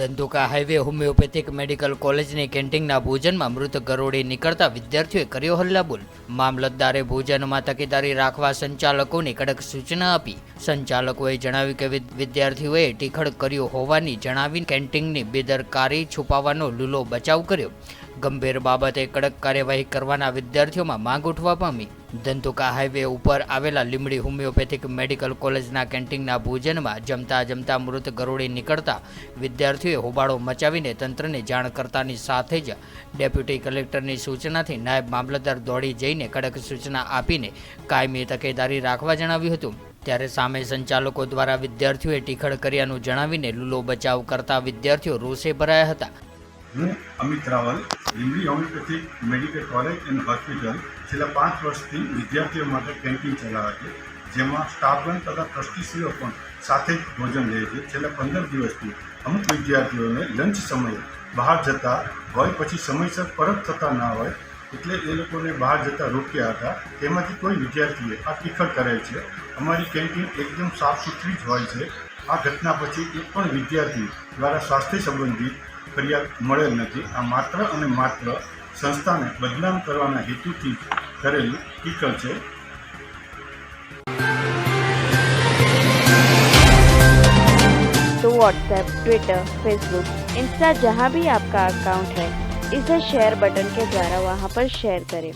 Dhandhuka highway homeopathic medical કોલેજની કેન્ટીનના ભોજનમાં મૃત ગરોળી નીકળતા વિદ્યાર્થીઓએ કર્યો હલ્લાબોલ। મામલતદારે ભોજનમાં તકેદારી રાખવા સંચાલકોને કડક સૂચના આપી। સંચાલકોએ જણાવ્યું કે વિદ્યાર્થીઓએ ટીખળ કર્યો હોવાની જણાવી કેન્ટીનની બેદરકારી છુપાવવાનો લૂલો બચાવ કર્યો। ગંભીર બાબતે કડક કાર્યવાહી કરવાના વિદ્યાર્થીઓમાં માંગ ઉઠવા પામી। ધંધુકા હાઈવે ઉપર આવેલા લીંબડી હોમિયોપેથિક મેડિકલ કોલેજના કેન્ટીનના ભોજનમાં જમતા મૃત ગરોળી નીકળતા વિદ્યાર્થીઓએ હોબાળો મચાવીને તંત્રને જાણ કરતાની સાથે જ ડેપ્યુટી કલેક્ટરની સૂચનાથી નાયબ મામલતદાર દોડી જઈને કડક સૂચના આપીને કાયમી તકેદારી રાખવા જણાવ્યું હતું। ત્યારે સામે સંચાલકો દ્વારા વિદ્યાર્થીઓએ ટીખળ કર્યાનું જણાવીને લૂલો બચાવ કરતા વિદ્યાર્થીઓ રોષે ભરાયા હતા। હું Amit Raval Limbdi homeopathic medical college and hospital છેલ્લા 5 વર્ષથી વિદ્યાર્થીઓ માટે કેન્ટીન ચલાવે છે, જેમાં સ્ટાફગણ તથા ટ્રસ્ટીશ્રીઓ પણ સાથે જ ભોજન લે છે। છેલ્લા 15 દિવસથી અમુક વિદ્યાર્થીઓને લંચ સમયે બહાર જતા હોય, પછી સમયસર પરત થતા ના હોય, એટલે એ લોકોને બહાર જતા રોક્યા હતા। તેમાંથી કોઈ વિદ્યાર્થીએ આ ટીખળ કરેલ છે। અમારી કેન્ટીન એકદમ સાફ સુથરી જ હોય છે। આ ઘટના પછી એક પણ વિદ્યાર્થી દ્વારા સ્વાસ્થ્ય સંબંધિત ફરિયાદ મળેલ નથી। આ માત્ર અને માત્ર સંસ્થાને બદનામ કરવાના હેતુથી કરેલું ટીખળ છે। तो व्हाट्सएप, ट्विटर, फेसबुक, इंस्टा जहाँ भी आपका अकाउंट है, इसे शेयर बटन के द्वारा वहाँ पर शेयर करें।